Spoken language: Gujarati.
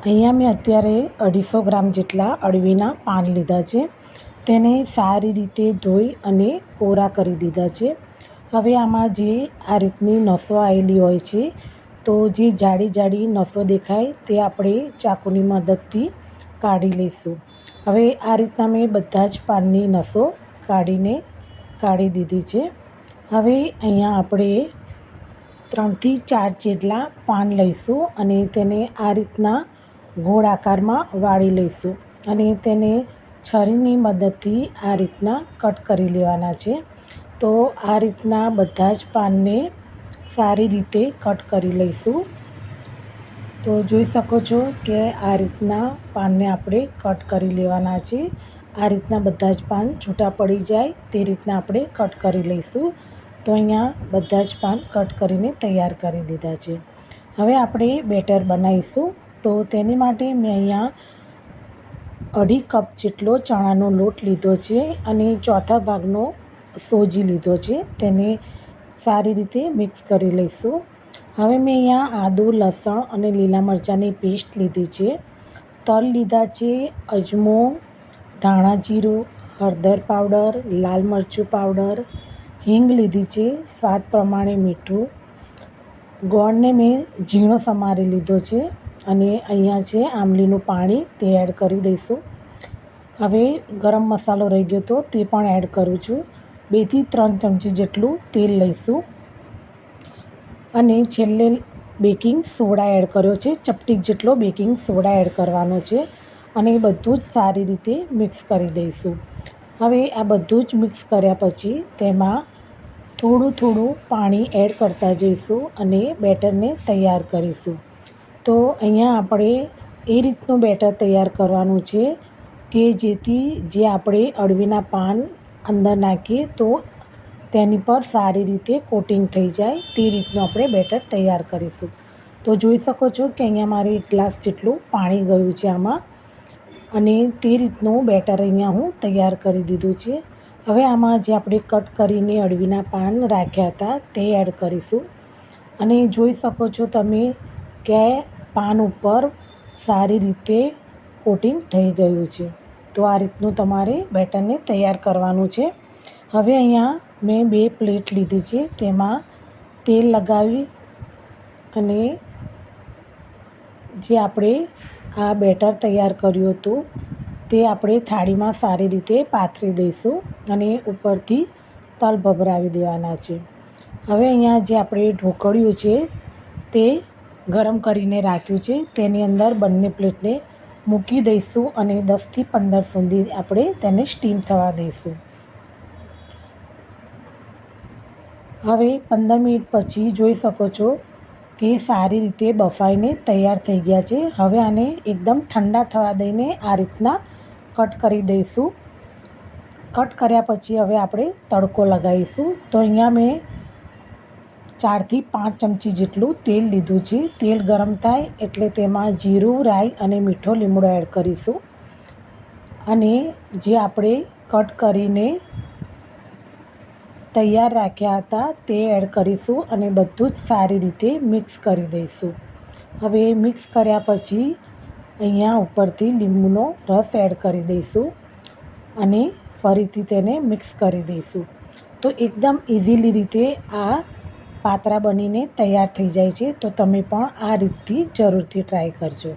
અહીંયા મેં અત્યારે 250 ગ્રામ જેટલા અળવીના પાન લીધા છે. તેને સારી રીતે ધોઈ અને કોરા કરી દીધા છે. હવે આમાં જે આ રીતની નસો આવેલી હોય છે, તો જે જાડી જાડી નસો દેખાય તે આપણે ચાકુની મદદથી કાઢી લઈશું. હવે આ રીતના મેં બધા જ પાનની નસો કાઢી દીધી છે. હવે અહીંયા આપણે 3 થી 4 જેટલા પાન લઈશું અને તેને આ રીતના ગોળ આકારમાં વાળી લઈશું અને તેને છરીની મદદથી આ રીતના કટ કરી લેવાના છે. તો આ રીતના બધા જ પાનને સારી રીતે કટ કરી લઈશું. તો જોઈ શકો છો કે આ રીતના પાનને આપણે કટ કરી લેવાના છે. આ રીતના બધા જ પાન છૂટા પડી જાય તે રીતના આપણે કટ કરી લઈશું. તો અહીંયા બધા જ પાન કટ કરીને તૈયાર કરી દીધા છે. હવે આપણે બેટર બનાવીશું. તો તેની માટે મેં અહીંયા 2.5 કપ જેટલો ચણાનો લોટ લીધો છે અને ચોથા ભાગનો સોજી લીધો છે. તેને સારી રીતે મિક્સ કરી લઈશું. હવે મેં અહીંયા આદું, લસણ અને લીલા મરચાંની પેસ્ટ લીધી છે. તલ લીધા છે, અજમો, ધાણા જીરું, હળદર પાવડર, લાલ મરચું પાવડર, હિંગ લીધી છે, સ્વાદ પ્રમાણે મીઠું, ગોળને મેં ઝીણો સમારી લીધો છે અને અહીંયા છે આંબલીનું પાણી, તે એડ કરી દઈશું. હવે ગરમ મસાલો રહી ગયો તો તે પણ એડ કરું છું. 2 થી 3 ચમચી જેટલું તેલ લઈશું અને છેલ્લે બેકિંગ સોડા એડ કર્યો છે. ચપટી જેટલો બેકિંગ સોડા એડ કરવાનો છે અને બધું જ સારી રીતે મિક્સ કરી દઈશું. હવે આ બધું જ મિક્સ કર્યા પછી તેમાં થોડું પાણી એડ કરતા જઈશું અને બેટરને તૈયાર કરીશું. તો અહીંયા આપણે એ રીતનું બેટર તૈયાર કરવાનું છે કે જેથી જે આપણે અળવીના પાન અંદર નાખીએ તો તેની પર સારી રીતે કોટિંગ થઈ જાય તે રીતનું આપણે બેટર તૈયાર કરીશું. તો જોઈ શકો છો કે અહીંયા મારે 1 ગ્લાસ જેટલું પાણી ગયું છે આમાં અને તે રીતનું બેટર અહીંયા હું તૈયાર કરી દીધું છે. હવે આમાં જે આપણે કટ કરીને અળવીના પાન રાખ્યા હતા તે એડ કરીશું અને જોઈ શકો છો તમે કે પાન ઉપર સારી રીતે કોટિંગ થઈ ગયું છે. તો આ રીતનું તમારે બેટરને તૈયાર કરવાનું છે. હવે અહીંયા મેં 2 પ્લેટ લીધી છે. તેમાં તેલ લગાવી અને જે આપણે આ બેટર તૈયાર કર્યું હતું તે આપણે થાળીમાં સારી રીતે પાથરી દઈશું અને ઉપરથી તલ ભભરાવી દેવાના છે. હવે અહીંયા જે આપણે ઢોકળિયું છે તે ગરમ કરીને રાખ્યું છે, તેની અંદર બંને પ્લેટને મૂકી દઈશું અને 10 થી 15 સુધી આપણે તેને સ્ટીમ થવા દઈશું. હવે 15 મિનિટ પછી જોઈ શકો છો કે સારી રીતે બફાઈને તૈયાર થઈ ગયા છે. હવે આને એકદમ ઠંડા થવા દઈને આ રીતના કટ કરી દઈશું. કટ કર્યા પછી હવે આપણે તડકો લગાવીશું. તો અહીંયા મેં 4 થી 5 ચમચી જેટલું તેલ લીધું છે. તેલ ગરમ થાય એટલે તેમાં જીરું, રાઈ અને મીઠો લીમડો એડ કરીશું અને જે આપણે કટ કરીને તૈયાર રાખ્યા હતા તે એડ કરીશું અને બધું જ સારી રીતે મિક્સ કરી દઈશું. હવે મિક્સ કર્યા પછી અહીંયા ઉપરથી લીંબુનો રસ એડ કરી દઈશું અને ફરીથી તેને મિક્સ કરી દઈશું. તો એકદમ ઇઝીલી રીતે આ પાતરા બનીને તૈયાર થઈ જાય છે. તો તમે પણ આ રીતથી જરૂરથી ટ્રાય કરજો.